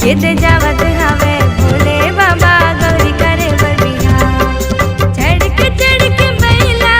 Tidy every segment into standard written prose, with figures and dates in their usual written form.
ये दे जावत हवे भोले बाबा गौरी करे बरबिहा चढ़ के बैला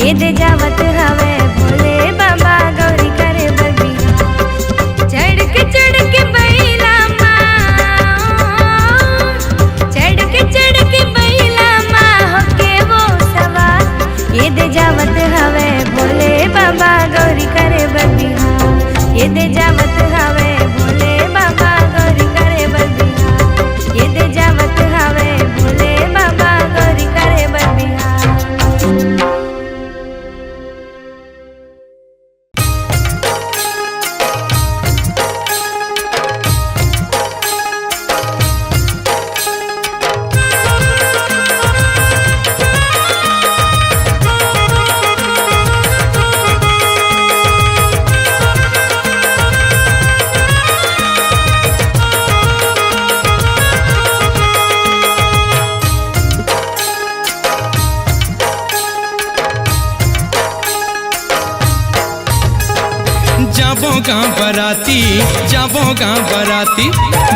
ये दे जावत हवे भोले बाबा गौरी करे बरबिहा चढ़ के बैला चढ़ के बैला होके वो सवार ये दे जावत हवे भोले बाबा गौरी करे बरबिहा ये दे जावत हवे भोले बाबा गौरी करे बरबिहा ये दे जावत हवे भोले बाबा गौरी करे बरबिहा।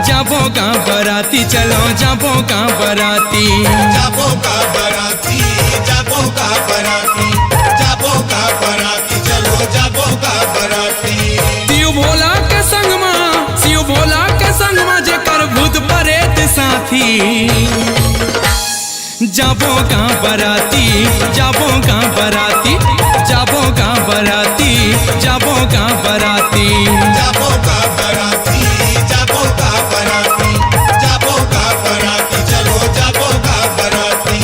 जाबो गाँव बराती चलो जाबो गाँव बराती शिव भोला के संग में जेकर भूत प्रेत साथी जाबो गाँव बराती जाबो गाँव बराती जाबो गाँव बराती जाबो गाँव बराती जाबो गाँव बराती जाबो गाँव बराती जाबो गाँव बराती चलो जाबो गाँव बराती।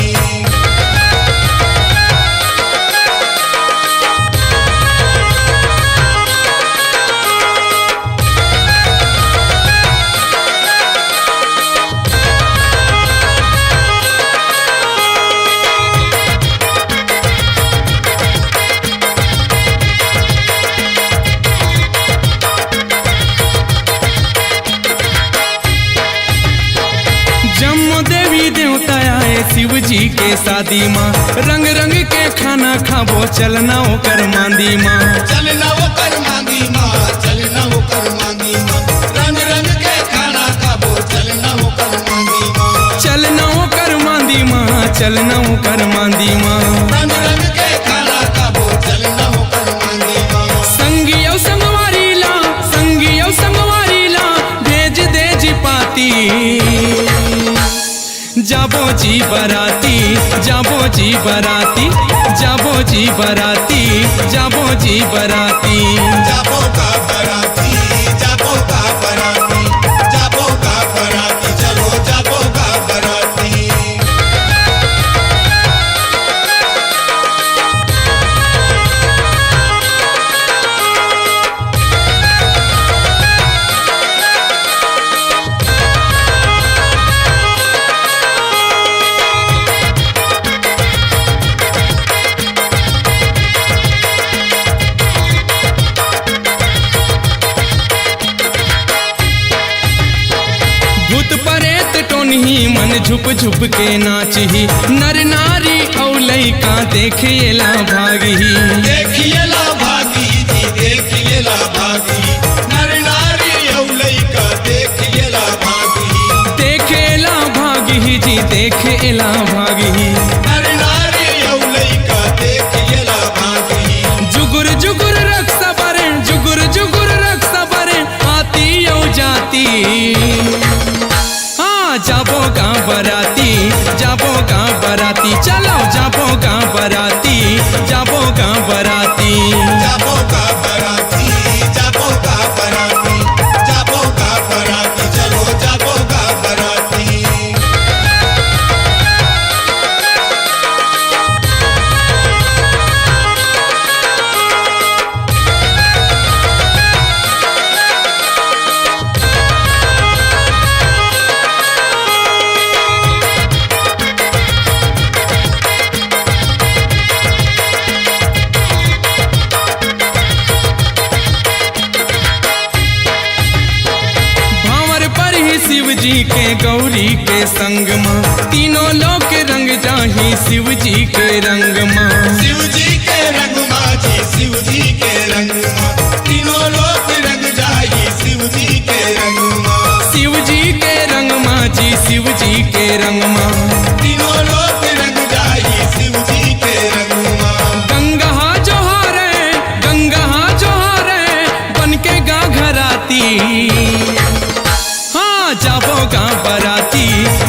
शिव जी के शादी माँ रंग रंग के खाना खाबो चलना ओकर मांदी माँ चलना ओकर मांदी माँ चलना ओकर मांदी माँ रंग रंग के खाना खाबो चलना ओकर मांदी माँ चलना ओकर मांदी माँ चलना ओकर मांदी माँ रंग रंग के खाना खाबो चलना ओकर मांदी माँ संगियो संगवारी ला भेज दे जी पाती जाबो जी बराती जाबो जी बराती जाबो जी बराती जाबो जी बराती जाबो गाँव बराती जाबो गाँव बराती जाबो गाँव बराती चलो जाबो गाँव बराती। मन झुप झुप के नाचही नर नारी औ लइका देखिएला भागी देखिएला भागी जी देखिएला भागी। देख एला भागी नर नारी औ लइका देख एला भागी जुगुर जुगुर रक्षा बरे जुगुर जुगुर रक्षा बरे आती यौ जाती हाँ जाबो गाँव बराती जाबो गाँव बराती चलो जाबो गाँव बराती जाबो गाँव बराती जाबो का बराती जाबो का बराती जाबो का बराती चलो जाबो का बराती भावर पर ही शिव जी के गौरी के संग माँ तीनों लोक रंग जाही शिव जी के रंग माँ शिव जी के रंग माझी शिव जी के रंग माँ तीनों लोक रंग जाई शिव जी के रंग माँ शिव जी के रंग माँ जी शिव जी के रंग माँ तीनों लोक रंग जाई शिव जी के रंग माँ गंगा जोहारे बन के गा घराती हाँ जाबो गाँव बराती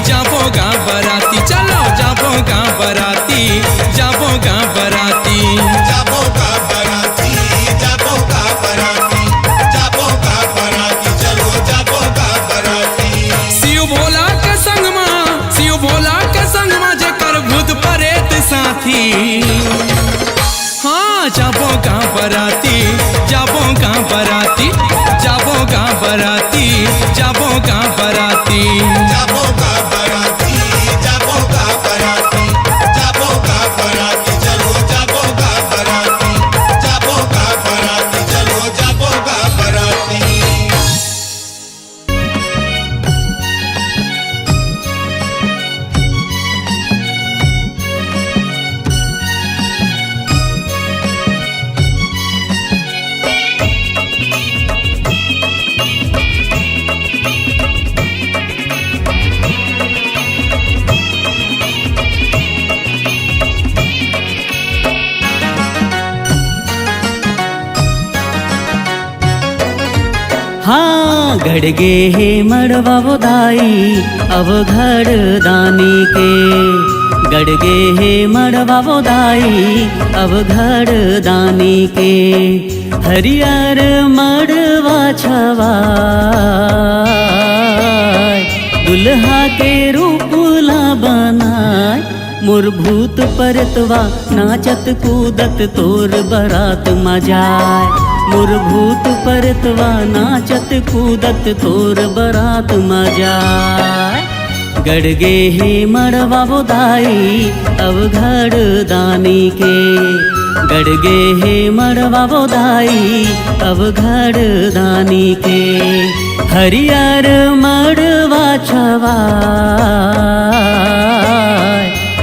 जाबो गाँव बराती चलो जाबो गाँव बराती जाबो गाँव बराती जाबो का बराती जाबो का बराती जाबो का बराती चलो जाबो का बराती शिव भोला के संग माँ जेकर भूत प्रेत साथी हाँ जाबो गाँव बराती जाबो गाँव बराती जाबो गाँव बराती जाबो गाँव बराती जाबो का बराती जाबो का बराती जाबो का बराती चलो जाबो का बराती जाबो का बराती चलो जाबो का बराती हाँ गड़गे हे मड़वा बोदाई अब घर दानी के गड़गे हे मड़वा बोदाई अब घर दानी के हरियर मड़वा छवा दुल्हा के रूपला बनाय मोर भूत परतवा नाचत कूदत तोर बरात मजाय मोर भूत परतवा नाचत कूदत तोर बरात मजाय गड़गे हे मड़वा बोदाई अब घर दानी के गड़गे हे मड़वा बोदाई अब घर दानी के हरियर मड़वा छवा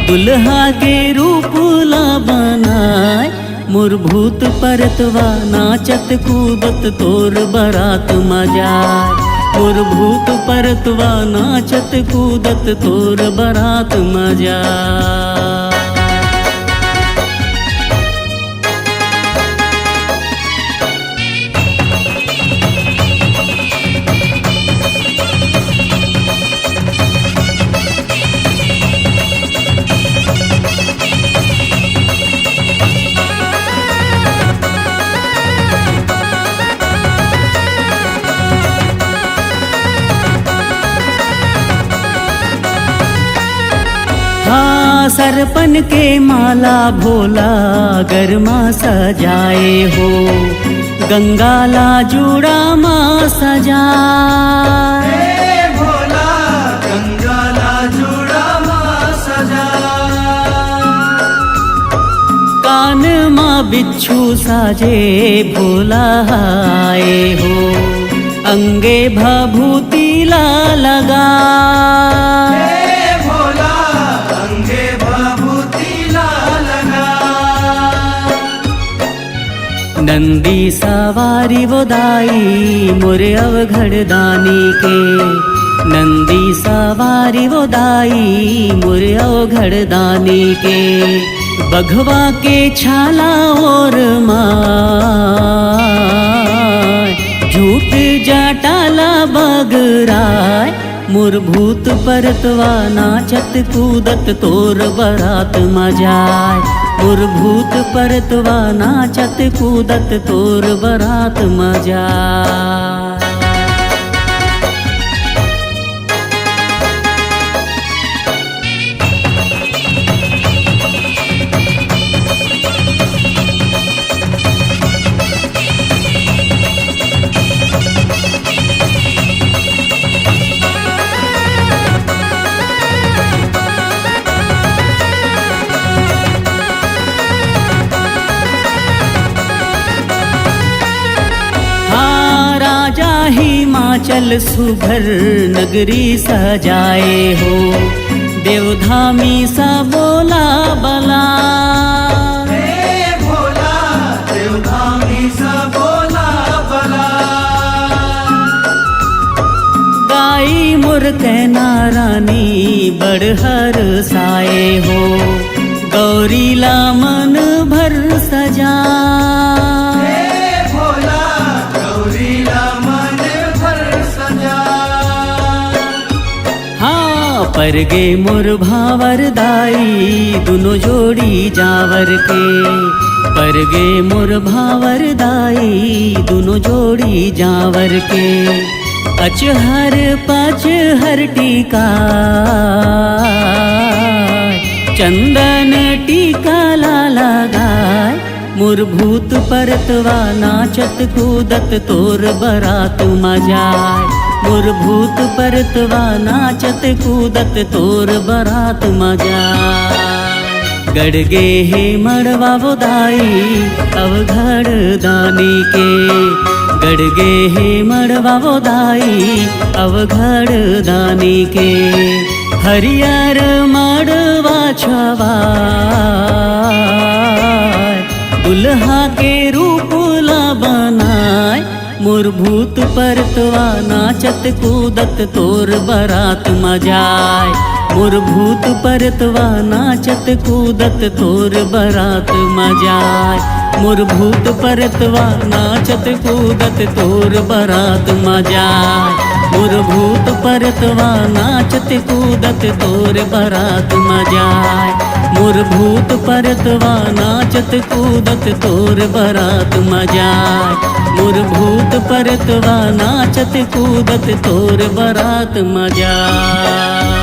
दुल्हा के रूपला बनाय मोर भूत परतवा नाचत कूदत तोर बरात मजाय मोर भूत परतवा नाचत कूदत तोर बरात मजाय हाँ सरपन के माला भोला गरमा सजाए हो गंगाला जुड़ा माँ सजाए भोला गंगाला जुड़ा माँ सजाए कान माँ बिच्छू साजे भोला आए हो अंगे भभूति ला लगा नंदी सवारी बोदाई मोरे अवघड़ दानी के नंदी सवारी वो दाई मुरियो घड़दानी के बघवा के छाला और माय झूठ जाटाला बगराय मुरभूत परतवा नाचत कूदत तोर बरात मजाय मुरभूत परतवा नाचत कूदत तोर बरात मजाय। हिमाचल सुभर नगरी सजाए हो देवधामी सा बोला बला भोला देवधामी सा बोला बला गाई मुर कहना रानी बड़हर साए हो गौरीला मन भर सजा परगे मोर भावर दाई दोनों जोड़ी जावर के परगे मोर भावर दाई दोनों जोड़ी जावर के अचहर पचहर टीका चंदन टीका ला लगाय मुरभूत परतवा नाचत कूदत तोर बरात मजाय मुरभूत परतवा नाचत कूदत तोर बरात मजाय। गड़गे हे मड़वा वो दाई अवघड़ दानी के गड़गे हे मड़वा वो दाई अवघड़ दानी के हरियर मड़वा छवाय दुल्हा के रूप ला बनाय मुरभूत परतवा नाचत कूदत तोर बरात मजाय मुरभूत परतवा नाचत कूदत तोर बरात मजाय मुरभूत परतवा नाचत कूदत तोर बरात मजाय मुरभूत परतवा नाचत कूदत तोर बरात मजाय मुरभूत परतवा नाचत कूदत तोर बरात मजाय मुरभूत परतवा नाचत कूदत तोर बरात मजाय।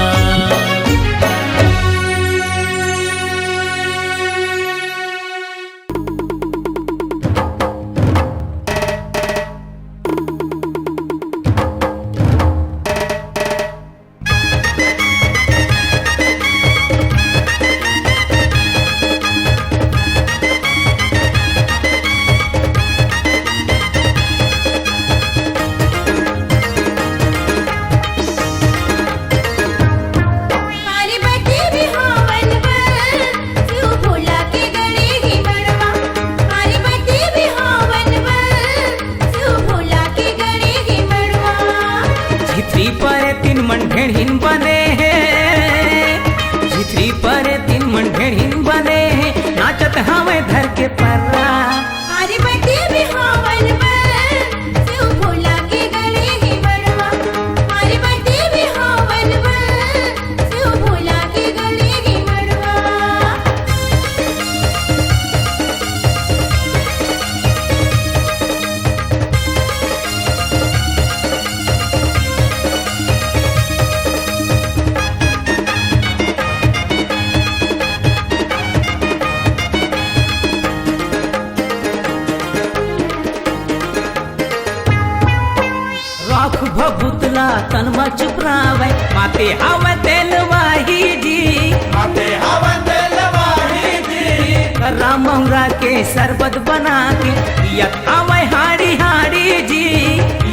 भभुतला तन मच प्रावे माते हवा तेलवाही जी माते हवा तेलवाही जी कर्रा महुरा के शरबत बना के यथावै हाड़ी हाड़ी जी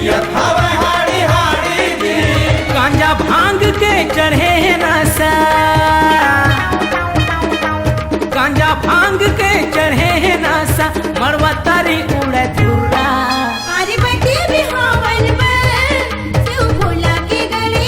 यथावै हाड़ी हाड़ी जी गांजा भांग के चढ़े नशा गांजा भांग के चढ़े नशा मड़वा तारी उड़े धुर्रा अरे बटे भी हवन में शिव भोला के गले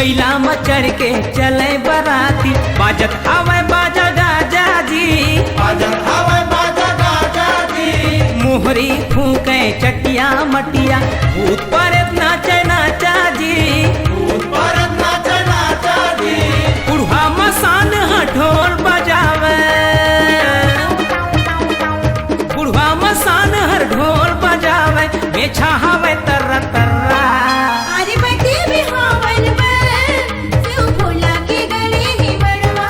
बैला में चढ़ के चले बराती बाजत आवे बाजा गाजा जी बाजत हवे बाजा गाजा जी मोहरी फूके चटिया मटिया भूत पर नाचे नाचा जी भूत परत नाचा नाचा जी बुढ़वा मसान ढोल बजावे बुढ़वा मसान हर ढोल बजावे मेछा हवे तररा तररा अरे बटे भी हवन बन शिव भोला के गले ही मड़वा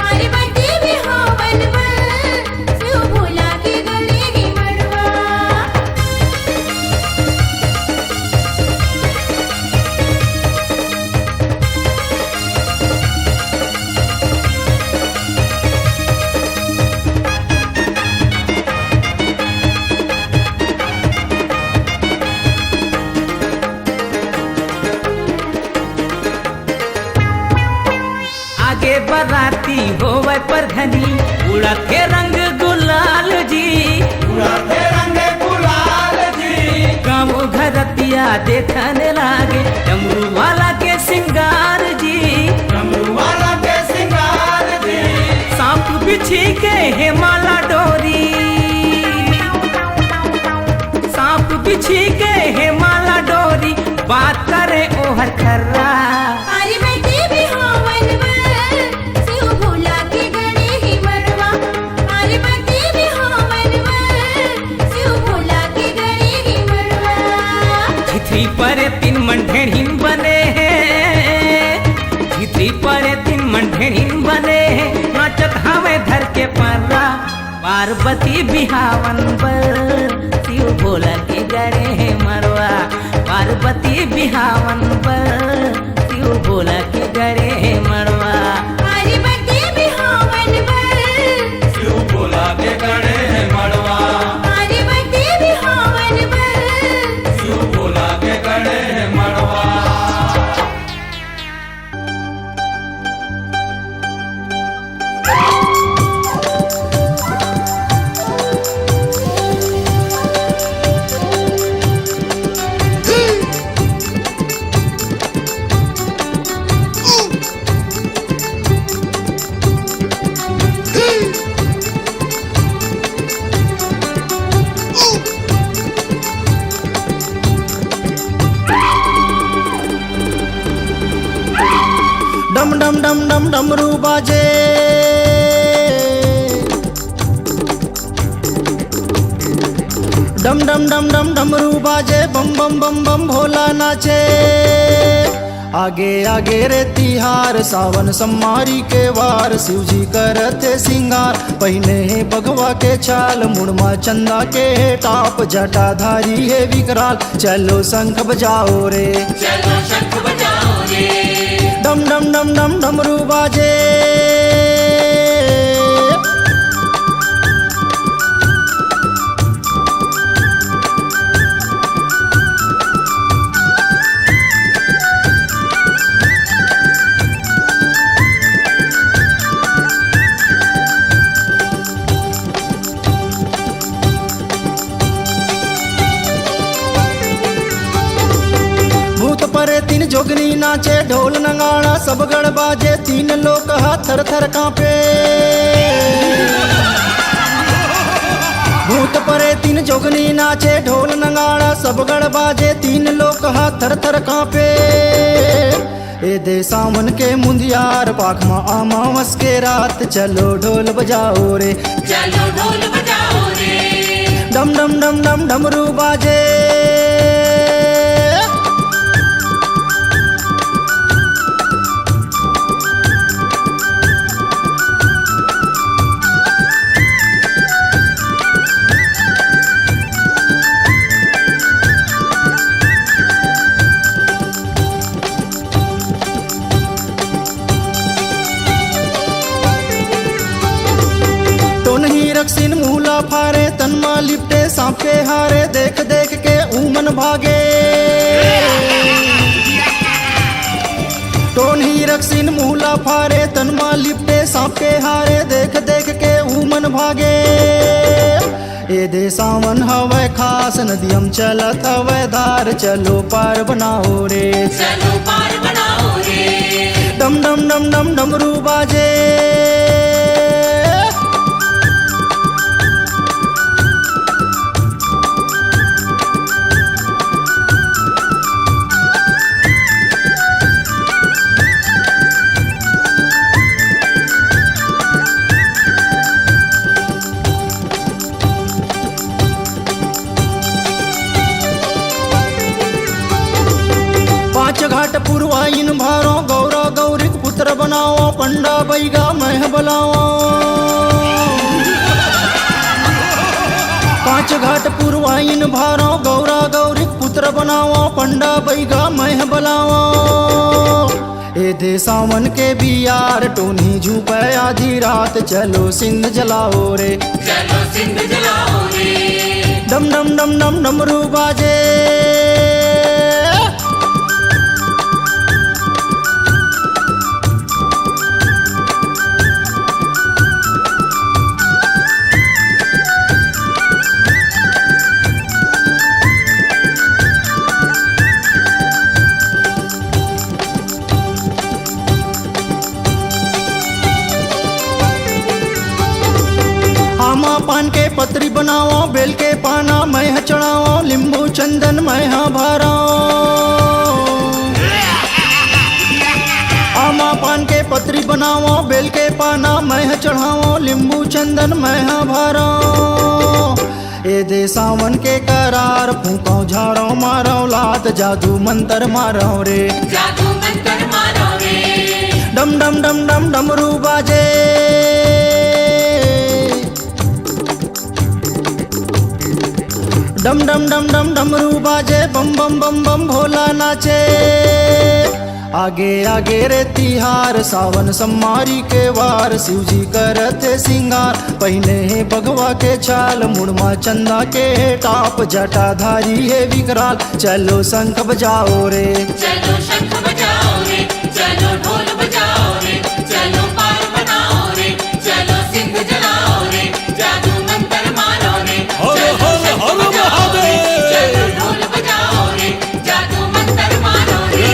अरे बटे भी हवन बन शिव भोला के गले ही मड़वा आगे बराती होवे पर धनी उड़ते रंग गुलाल जी उड़ाते रंगे गुलाल जी गाँव घरतिया देखने लागे डमरू वाला के सिंगार जी डमरू वाला के सिंगार जी सांप बिछी के हे माला डोरी सांप बिछी के हे माला डोरी बात करे ओहर खर्रा अरे बटे भी हवन बन शिव भोला के गले ही मड़वा अरे बटे भी हवन बन शिव भोला के गले ही मड़वा झिथरी पर तीन मंढेड़ीन बने हैं झिथरी पर तीन मंढेड़ीन बने हैं नाचत हवे धर के पर्रा पार्वती बिहावन पर शिव भोला के गड़े है मरवा पार्वती बिहावन पर शिव भोला के गड़े है मरवा अरे बटे भी हवन बन शिव भोला के गड़े है मड़वा अरे बटे भी हवन बन शिव भोला के गड़े है मड़वा डम डम डम डम डमरू बाजे डम डम डम डम डमरू बाजे बम बम बम बम भोला नाचे आगे आगे रे तिहार सावन सम्मारी के वार शिवजी करते सिंगार पहिने है बगवा के छाल मुड़मा चंदा के टाप जटाधारी है विकराल चलो शंख बजाओ रे चलो शंख बजाओ रे डम डम डम डम डमरू बाजे भूत परे तीन जोगनी नाचे ढोल नगाड़ा सब गड़ बाजे तीन लोग हाथ थर थर कांपे भूत परे तीन जोगनी नाचे ढोल नगाड़ा सब गड़ बाजे तीन लोग हाथ थर थर कांपे ए दे सावन के मुंदियार पाख मा आमावस के रात चलो ढोल बजाओ रे चलो ढोल बजाओ रे डम डम डम डम डमरू बाजे रक्सिन मूला फारे तनमा लिपटे सांप के हारे देख देख के ऊमन भागे टोन ही रक्सिन मूला फारे तनमा लिपटे सांप के हारे देख देख के ऊमन भागे ए दे सावन हवे खास नदियम चलत हवे धार चलो पार बनाओ रे चलो पार बनाओ रे डम डम डम डम डमरू बाजे। पांच घाट पुरवाइन भारो गौरा गौरी पुत्र बनाओ पंडा बैगा मह बलाओ। पांच घाट पुरवाइन भारो गौरा गौरी पुत्र बनाओ पंडा बैगा मह बलाओ। ए दे सावन के बियार टोनी झूपे आधी रात चलो सिंध जलाओ रे, चलो सिंध जलाओ रे। डम डम डम डम डमरू बाजे। आमा पान के पत्री बनाओ बेल के पाना मैं चढ़ाओ नींबू चंदन मैं भराओ। आमा पान के पत्री बनाओ बेल के पाना मैं चढ़ाओ नींबू चंदन मैं भराओ। ए दे सावन के करार फूको झाड़ो मारो लात जादू मंत्र मारो रे, जादू मंत्र मारो रे। डम डम डम डम डमरू बाजे। डम डम डम डम डमरू बाजे बम बम बम बम भोला नाचे। आगे आगे रे तिहार सावन सम्मारी के वार शिवजी करते सिंगार पहने है बगवा के छाल मुड़मा चंदा के टाप जटाधारी है विकराल। चलो शंख बजाओ रे, चलो शंख बजाओ रे, चलो ढोल बजाओ रे, चलो पार बनाओ रे, चलो सिंध जलाओ रे, जादू मंत्र मारो रे। चलो शंख बजाओ रे, चलो ढोल बजाओ रे, जादू मंत्र मारो रे।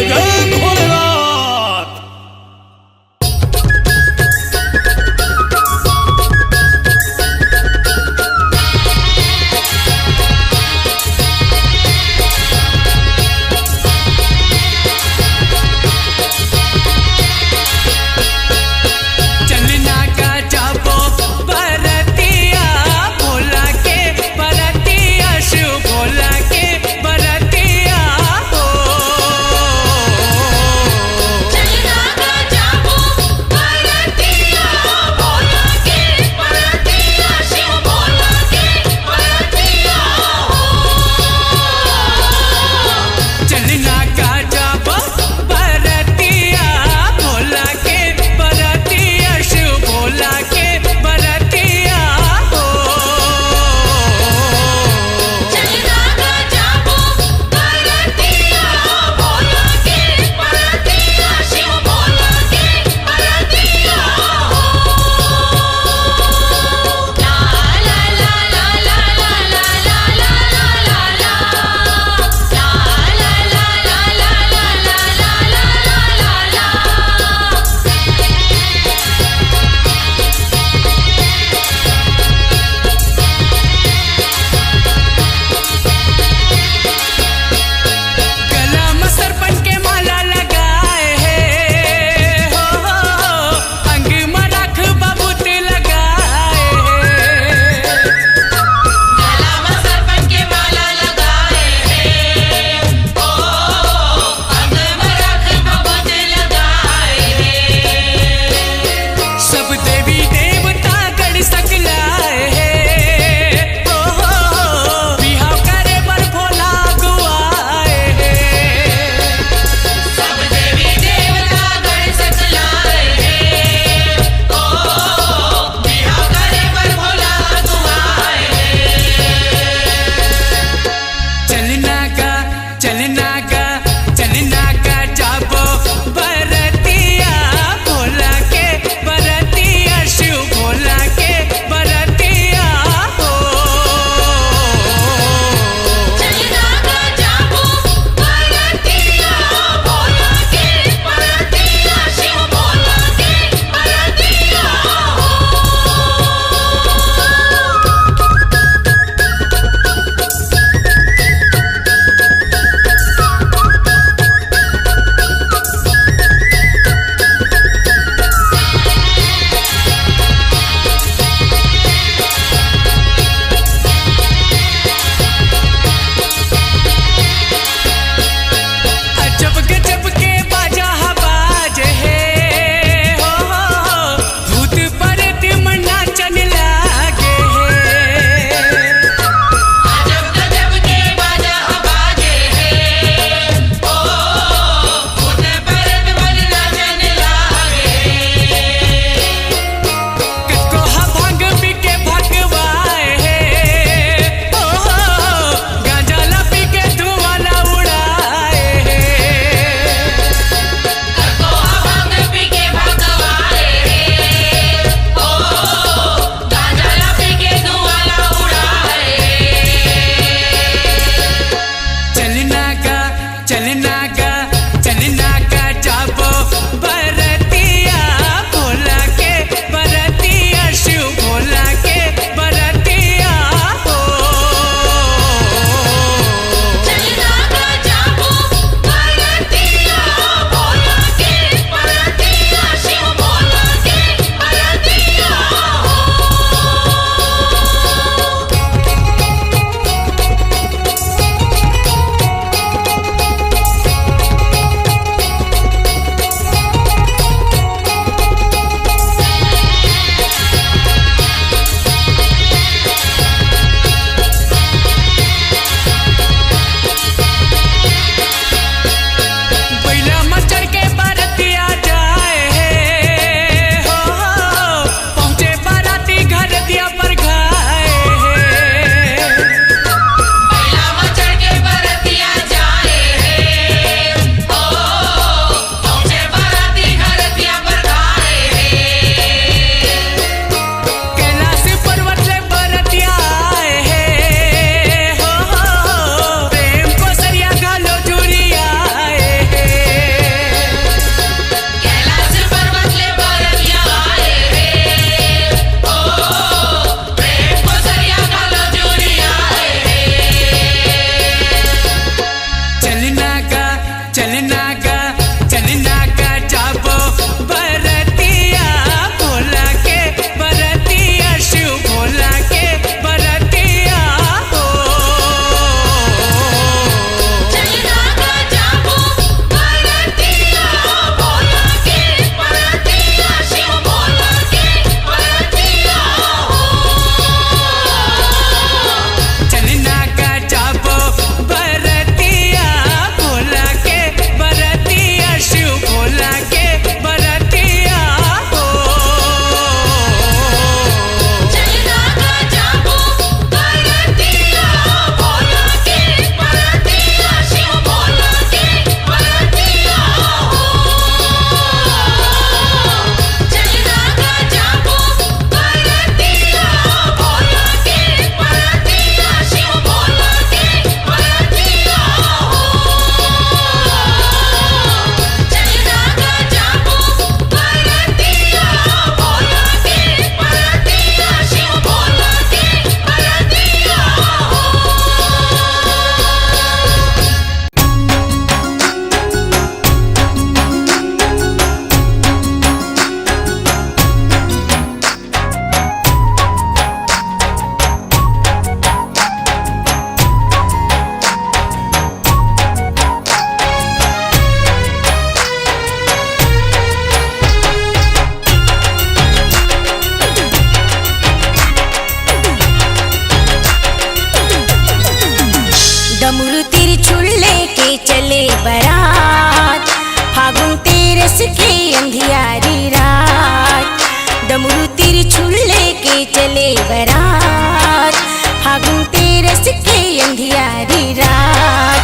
रस के अंधियारी रात डमरू त्रिशूल लेके चले बारात फागुन तेरस के अंधियारी रात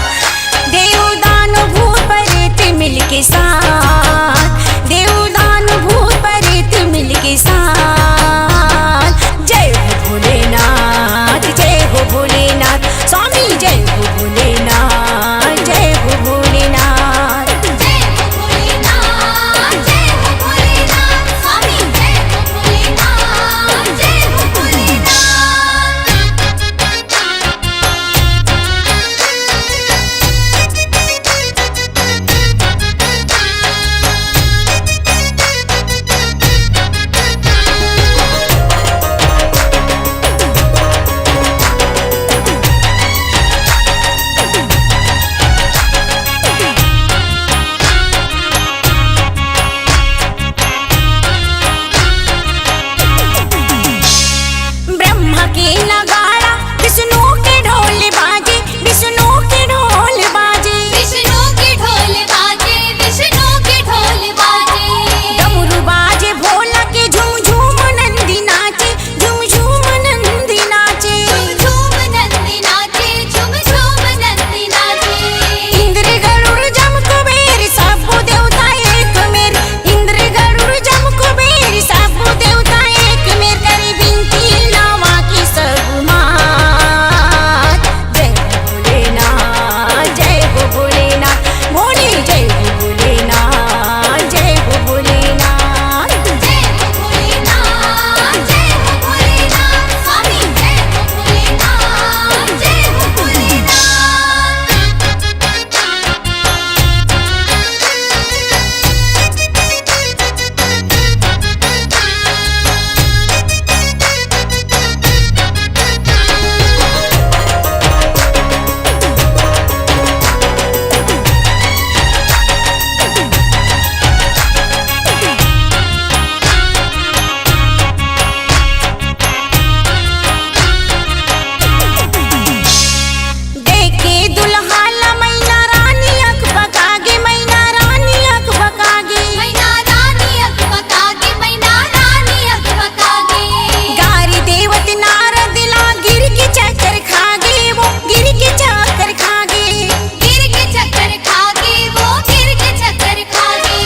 देवदान भूत प्रेत मिलके साथ देवदान भूत प्रेत मिलके साथ जय हो भोलेनाथ जय हो भोलेनाथ स्वामी जय हो भोलेनाथ जय हो भोलेनाथ जय हो भोलेनाथ जय हो भोलेनाथ स्वामी जय हो भोलेनाथ जय हो भोलेनाथ ब्रह्मा के नगाड़ा विष्णु के ढोल बाजे विष्णु के ढोल बाजे विष्णु के ढोल बाजे विष्णु के ढोल बाजे डमरू बाजे भोला के झूम झूम नंदी नाचे झूम झूम नंदी नाचे झूम नंदी नाचे झूम झूम नंदी नाचे इंद्र गरुड़ जम कुबेर सब देवता एक मेर इंद्र गरुड़ जम कुबेर सब देवता एक मेर करे बिनती लावा की सब मात जय हो भोलेनाथ जय हो भोलेनाथ भोले जय हो भोलेनाथ जय हो भोलेनाथ जय हो भोलेनाथ जय हो भोलेनाथ स्वामी जय हो भोलेनाथ जय हो भोलेनाथ देखे दुल्हाला मैना रानी अख बकागे मैना रानी अख बकागे मैना रानी अख बकागे मैना रानी अख बकागे गारी देवत नारद ला गिर के चक्कर खागे वो गिर के चक्कर खागे गिर के चक्कर खागे वो गिर के चक्कर खागे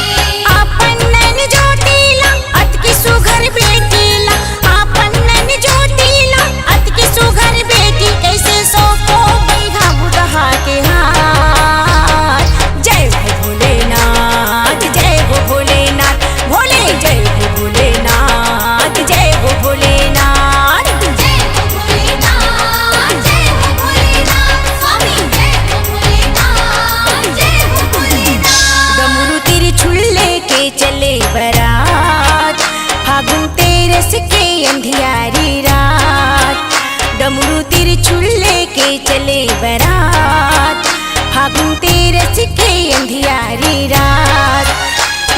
आपन नैन ज्योतिला अत की सुघर बेटीला आपन नैन ज्योतिला अत की सुघर बेटी कैसे सो को बैठा बुढ़ा के हाथ जय हो भोलेनाथ जय हो भोलेनाथ भोले जय हो भोलेनाथ जय हो भोलेनाथ जय हो भोलेनाथ जय हो भोलेनाथ स्वामी जय हो भोलेनाथ जय हो भोलेनाथ डमरू त्रिशूल लेके चले बारात फागुन तेरस के अंधियारी रात डमरू त्रिशूल लेके चले बारात फागुन तेरस के अंधियारी रात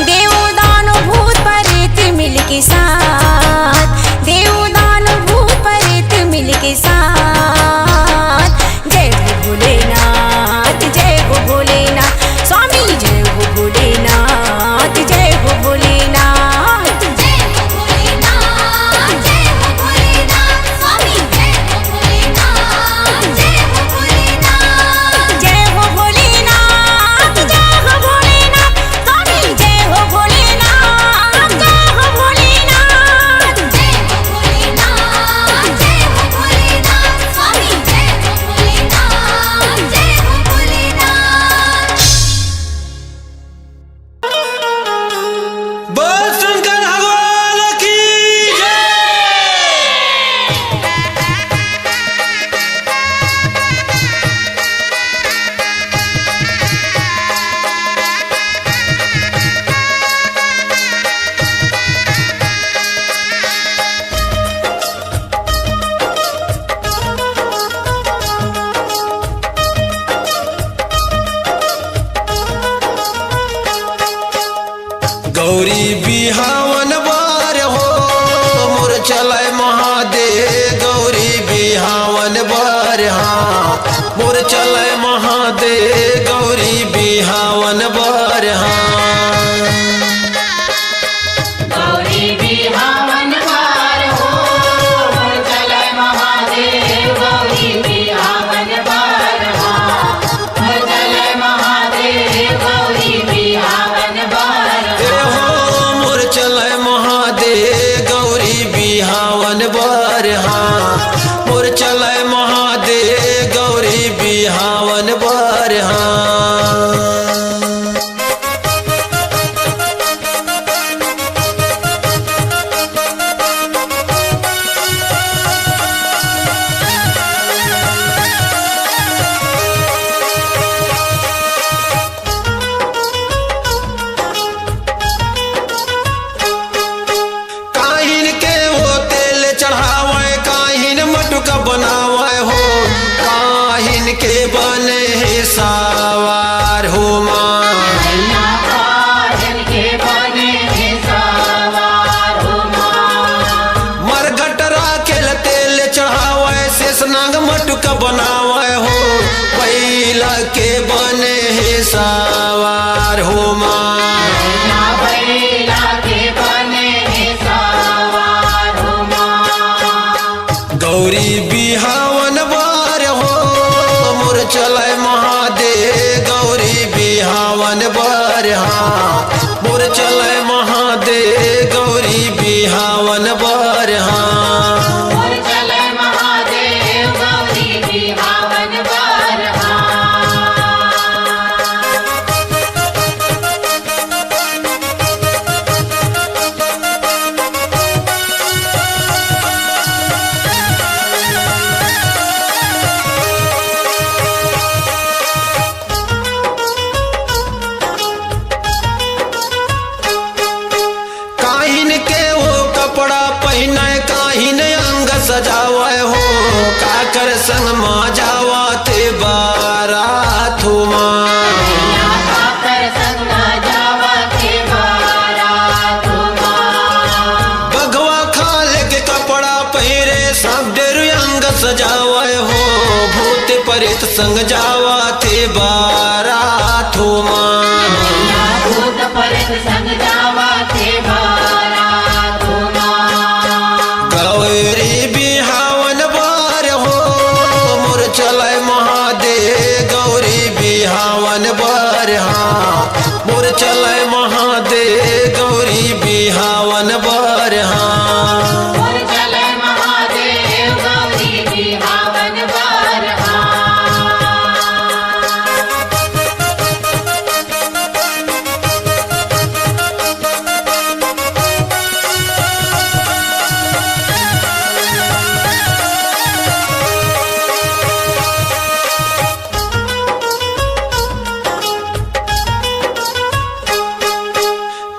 देवदानो भूत प्रेत मिलके साथ देवदानो भूत प्रेत मिलके साथ जय हो भोलेनाथ जय हो भोलेनाथ स्वामी जय हो भोलेनाथ जय हो भोलेनाथ जय हो भोलेनाथ जय हो भोलेनाथ स्वामी जय हो भोलेनाथ जय हो भोलेनाथ जय हो भोलेनाथ जय हो भोलेनाथ स्वामी जय हो भोलेनाथ जय हो भोलेनाथ जय हो भोलेनाथ जय हो भोलेनाथ स्वामी जय हो भोलेनाथ जय हो भोलेनाथ बोल शंकर भगवान की गौरी बिहावन बार हो मोर चलय महादेव गौरी बिहावन बार हाँ मोर चलय महादेव गौरी बिहावन बार हाँ बिहावन बर हाँ। काहिन के वो तेल चढ़ावे काहिन मटुका बनावे हो काहिन के बने है सवार हो माँ मरघटरा के तेल चढ़ावे शेषनाग मटुका बनावे हो बैला के बने है सवार हो माँ गौरी बिहावन बार हो मोर चले महादेव गौरी बिहावन बार हाँ मोर चले महादेव गौरी बिहावन बार हाँ। काहिन के वो कपड़ा पहने काहिन अंग सजावे हो काकर संग माँ जावा ते बारात हो माँ बगवा खाले के कपड़ा पहरे सब डेरु अंग सजावे हो भूत प्रेत संग जावा ते बारात हो माँ गौरी बिहावन बार हो मोर चले महादेव गौरी बिहावन बार हाँ मोर चले महादेव गौरी बिहावन बार हाँ।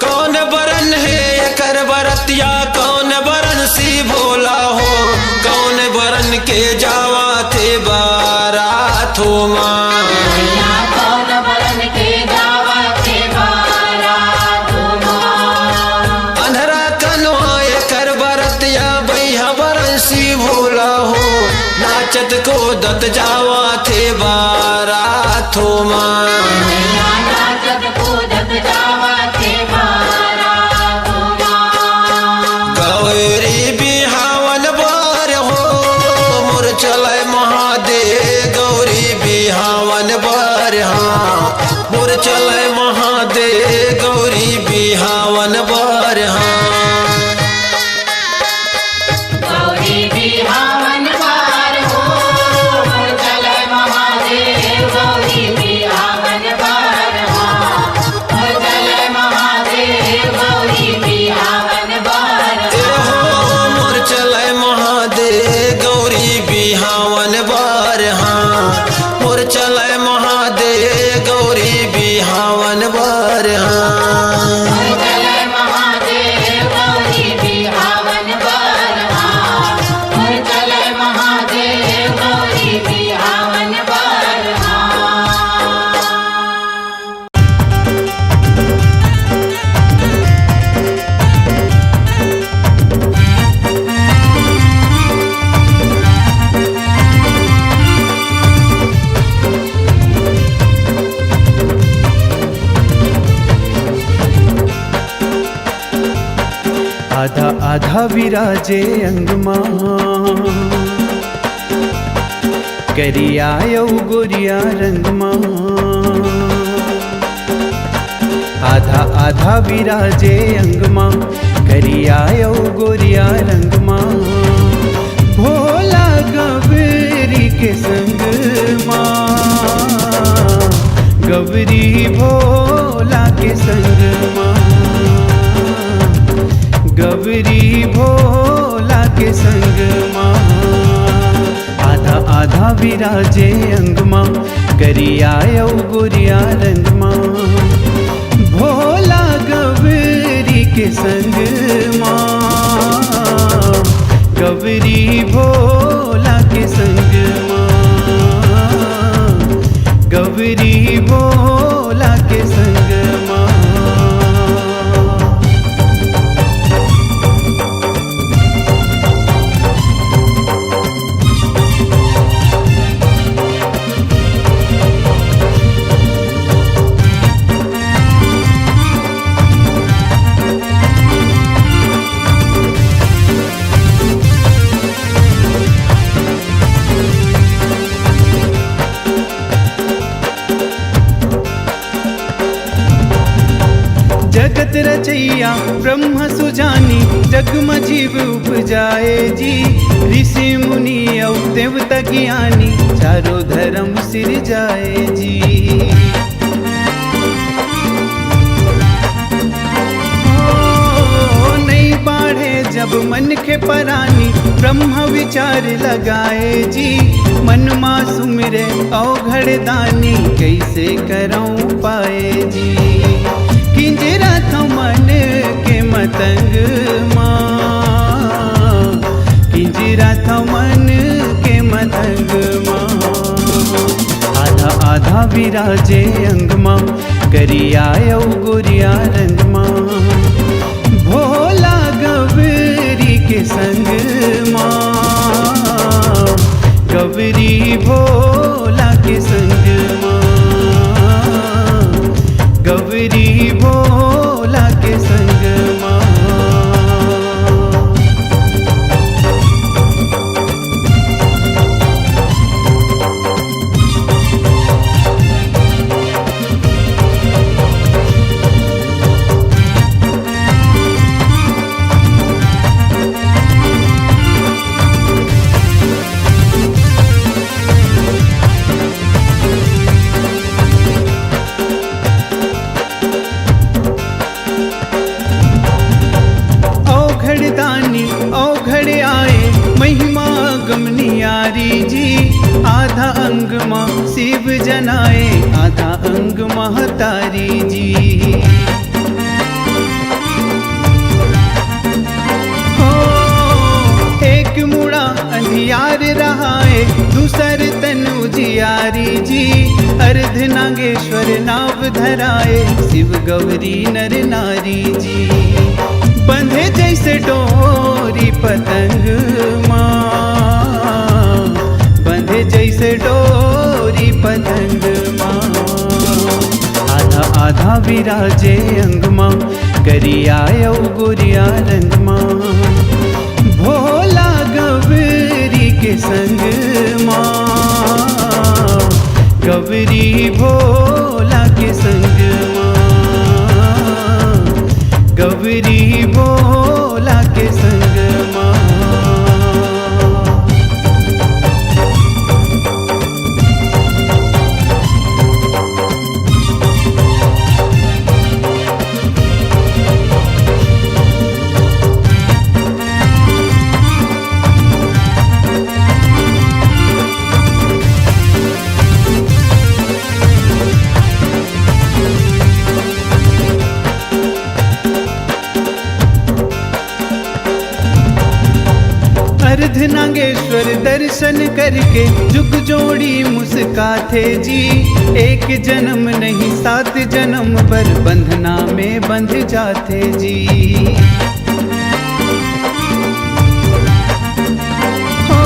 कौन बरन है कर बरतिया कौन बरन सी भोला हो कौन बरन के जावा थे बारात हो माँ अंधरा कनवा कर बरतिया बैहा बरन सी भोला हो नाचत को दत जावा थे बारात हो माँ गौरी बिहावन बार हो मोर चले महादेव गौरी बिहावन बार हाँ मोर चले महादेव गौरी बिहावन बार हाँ। मोर चले महादेव गौरी बिहावन बार हाँ मोर चले महादेव गौरी बिहावन बार हाँ। आधा आधा विराजे अंगमा करियायो गोरिया रंगमा आधा आधा विराजे अंगमा करियायो गोरिया रंगमा भोला गबरी के संग माँ गौरी भोला के संग माँ, गौरी भोला के संग माँ। आधा आधा विराजे अंग माँ, करियायो गोरिया रंग माँ। भोला गौरी के संग माँ, गौरी भोला के संग माँ, गौरी भोला के संग माँ। जगत रचैया ब्रह्म सुजानी, जग में जीव उपजाए जी। ऋषि मुनि और देवता ज्ञानी, चारों धर्म सिर जाए जी। ओ नहीं बाढ़े जब मन के परानी, ब्रह्म विचार लगाए जी। मन मा सुमिरे अवघड़ दानी, कैसे करऊं पाए जी। किंजरा था मन के मतंग माँ, किंजरा था मन के मतंग माँ। आधा आधा विराजे अंग माँ, करियायो गोरिया रंग माँ। भोला गौरी के संग माँ, गौरी भोला के संग माँ, गौरी भोला के संग माँ। अवघड़ आए महिमा गमनियारी जी। आधा अंग माँ शिव जनाए, आधा अंग महतारी जी। हो एक मुड़ा अंधियार रहाए, दूसर तन उजियारी जी। अर्ध नागेश्वर नाव धराए, शिव गौरी नर नारी जी। बंधे जैसे डोरी पतंग माँ, बंधे जैसे डोरी पतंग माँ। आधा आधा विराजे अंग माँ, करियायो गोरिया रंग माँ। भोला गौरी के संग माँ, गौरी भोला के संग माँ, गौरी भोला के संग माँ। अर्ध नागेश्वर दर्शन करके जुग जोड़ी मुस्काते जी। एक जन्म नहीं 7 जन्म पर बंधना में बंध जाते जी। हो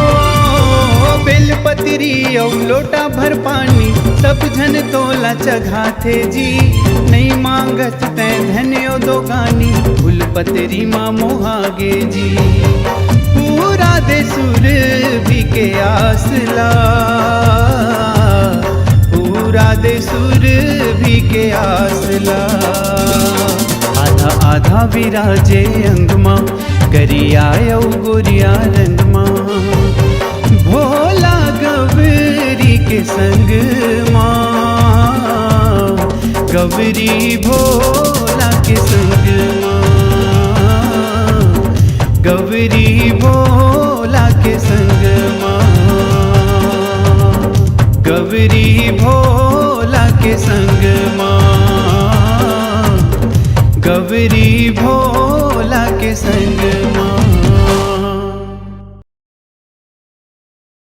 बेलपत्री और लोटा भर पानी, सब जन तोला चघाते जी। नहीं मांगत तै धन्यो दोगानी, फूलपत्री माँ मोहागे जी। पूरा दे सुर भी के आसला, पूरा दे सुर भी के आसला। आधा आधा विराजे अंग माँ, करियायो गोरिया रंग माँ। भोला गौरी के संग माँ, गौरी भोला के संग माँ, गौरी भोला के संग माँ, गौरी भोला के संग माँ, गौरी भोला के संग माँ।